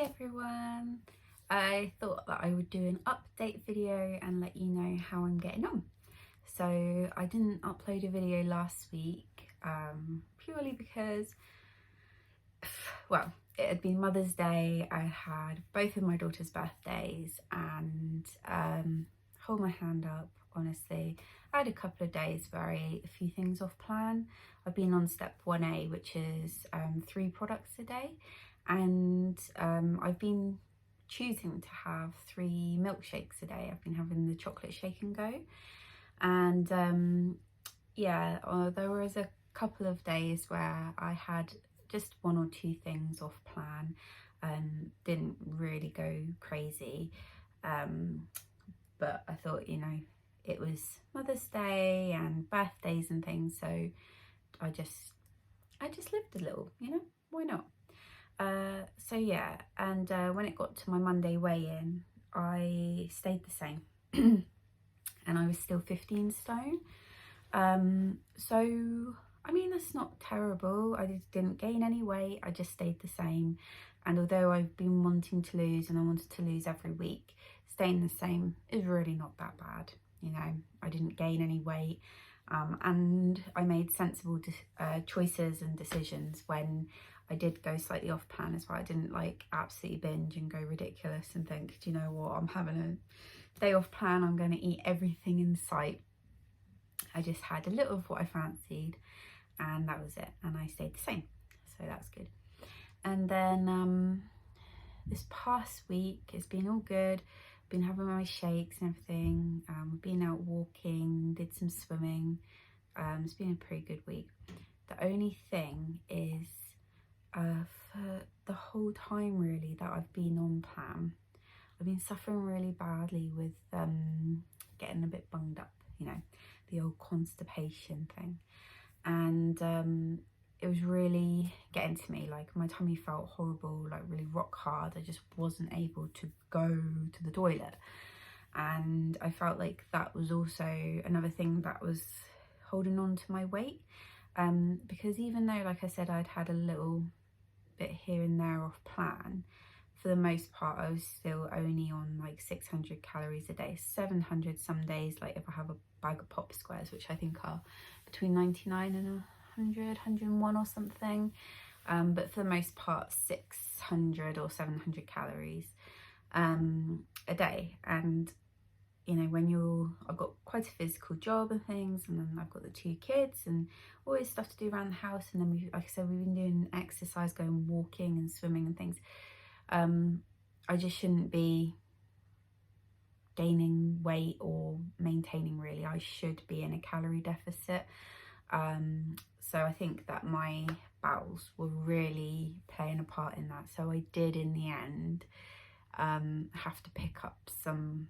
Hi everyone, I thought that I would do an update video and let you know how I'm getting on. So I didn't upload a video last week purely because, well, it had been Mother's Day. I had both of my daughter's birthdays and hold my hand up, honestly, I had a couple of days where I ate a few things off plan. I've been on step 1A, which is 3 products a day, and I've been choosing to have 3 milkshakes a day. I've been having the chocolate shake and go, and yeah, there was a couple of days where I had just 1 or 2 things off plan and didn't really go crazy, but I thought, you know, it was Mother's Day and birthdays and things, so I just lived a little, you know, why not? So yeah, and when it got to my Monday weigh-in, I stayed the same and I was still 15 stone. So I mean, that's not terrible. I didn't gain any weight, I just stayed the same. And although I've been wanting to lose and I wanted to lose every week, staying the same is really not that bad. You know, I didn't gain any weight, and I made sensible choices and decisions when I did go slightly off plan as well. I didn't like absolutely binge and go ridiculous and think, do you know what, I'm having a day off plan, I'm going to eat everything in sight. I just had a little of what I fancied and that was it, and I stayed the same, so that's good. And then this past week it's been all good. Been having my shakes and everything, been out walking, did some swimming. It's been a pretty good week. The only thing is, for the whole time really that I've been on plan, I've been suffering really badly with getting a bit bunged up, you know, the old constipation thing, and it was really getting to me. Like, my tummy felt horrible, like really rock hard. I just wasn't able to go to the toilet, and I felt like that was also another thing that was holding on to my weight, because even though, like I said, I'd had a little bit here and there off plan, for the most part I was still only on like 600 calories a day, 700 some days, like if I have a bag of pop squares, which I think are between 99 and 101 or something, but for the most part 600 or 700 calories a day. And you know, when I've got quite a physical job and things, and then I've got the 2 kids and always stuff to do around the house, and then like I said, we've been doing exercise, going walking and swimming and things. I just shouldn't be gaining weight or maintaining, really. I should be in a calorie deficit. So I think that my bowels were really playing a part in that. So I did, in the end, have to pick up some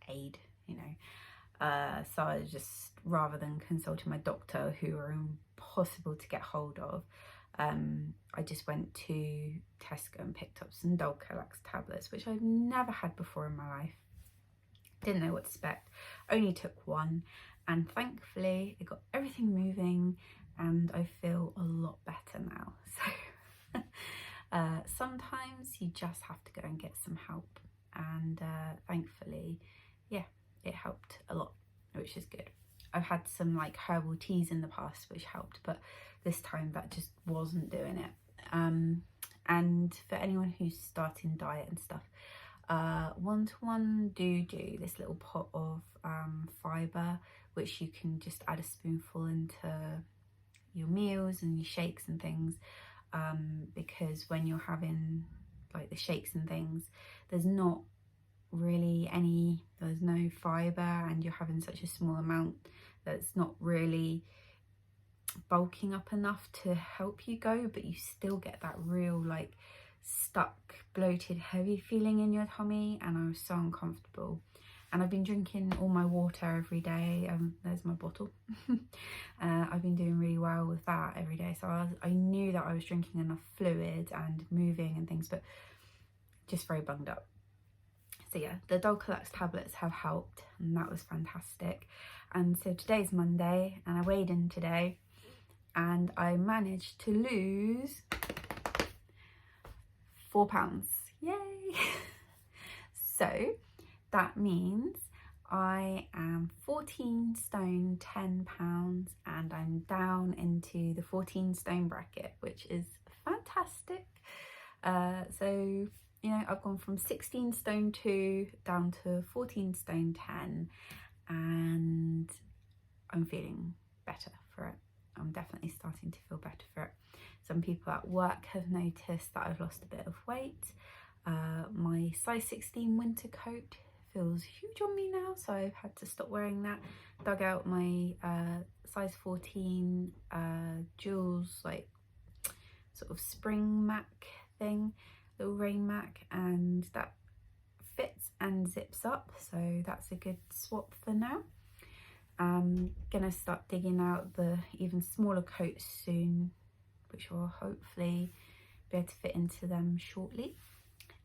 aid, you know. So I just, rather than consulting my doctor, who are impossible to get hold of, I just went to Tesco and picked up some Dulcolax tablets, which I've never had before in my life. Didn't know what to expect, only took 1, and thankfully it got everything moving and I feel a lot better now. So sometimes you just have to go and get some help, and thankfully, yeah, it helped a lot, which is good. I've had some like herbal teas in the past which helped, but this time that just wasn't doing it. And for anyone who's starting diet and stuff, One2One do this little pot of fibre, which you can just add a spoonful into your meals and your shakes and things, because when you're having like the shakes and things, there's not really there's no fibre, and you're having such a small amount that it's not really bulking up enough to help you go, but you still get that real like stuck, bloated, heavy feeling in your tummy, and I was so uncomfortable. And I've been drinking all my water every day. There's my bottle. I've been doing really well with that every day, so I knew that I was drinking enough fluid and moving and things, but just very bunged up. So yeah, the Dulcolax tablets have helped, and that was fantastic. And so today's Monday, and I weighed in today, and I managed to lose £4. Yay! So that means I am 14 stone 10 pounds, and I'm down into the 14 stone bracket, which is fantastic. So you know, I've gone from 16 stone 2 down to 14 stone 10, and I'm feeling better for it. I'm definitely starting to feel better for it. Some people at work have noticed that I've lost a bit of weight. My size 16 winter coat feels huge on me now, so I've had to stop wearing that. Dug out my size 14 Jules like sort of spring Mac thing, little rain Mac, and that fits and zips up, so that's a good swap for now. I'm gonna start digging out the even smaller coats soon, which will hopefully be able to fit into them shortly.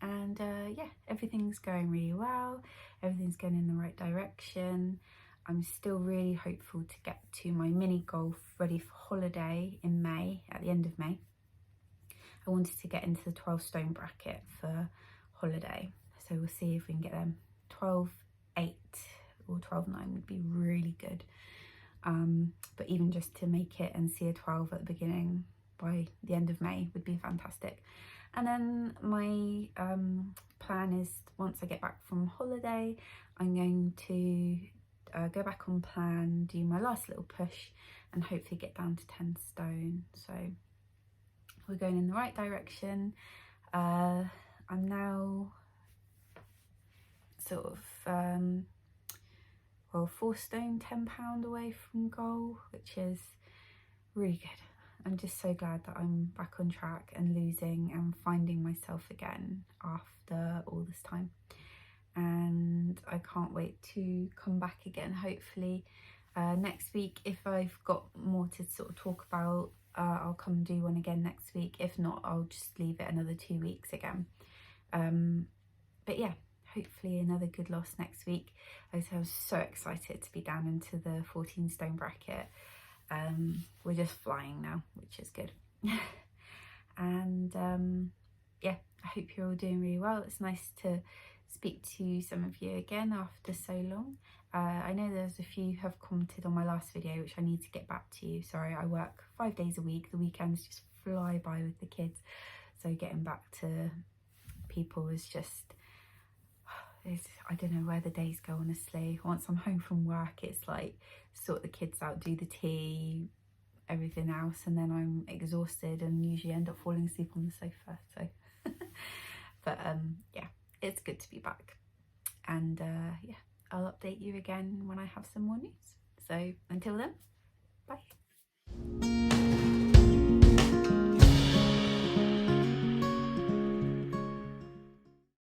And yeah, everything's going really well, everything's going in the right direction. I'm still really hopeful to get to my mini golf ready for holiday in May, at the end of May. I wanted to get into the 12 stone bracket for holiday, so we'll see if we can get them. 12.8 or 12.9 would be really good, but even just to make it and see a 12 at the beginning by the end of May would be fantastic. And then my plan is, once I get back from holiday, I'm going to go back on plan, do my last little push, and hopefully get down to 10 stone. So we're going in the right direction. I'm now sort of well, 4 stone 10 pound away from goal, which is really good. I'm just so glad that I'm back on track and losing and finding myself again after all this time. And I can't wait to come back again, hopefully next week. If I've got more to sort of talk about, I'll come and do one again next week. If not, I'll just leave it another 2 weeks again. But yeah, hopefully another good loss next week. I was so excited to be down into the 14 stone bracket. We're just flying now, which is good. And yeah, I hope you're all doing really well. It's nice to speak to some of you again after so long. I know there's a few who have commented on my last video, which I need to get back to you. Sorry, I work 5 days a week. The weekends just fly by with the kids, so getting back to people is just, I don't know where the days go, honestly. Once I'm home from work, it's like sort the kids out, do the tea, everything else, and then I'm exhausted and usually end up falling asleep on the sofa. So but yeah, it's good to be back, and yeah, I'll update you again when I have some more news. So until then, bye.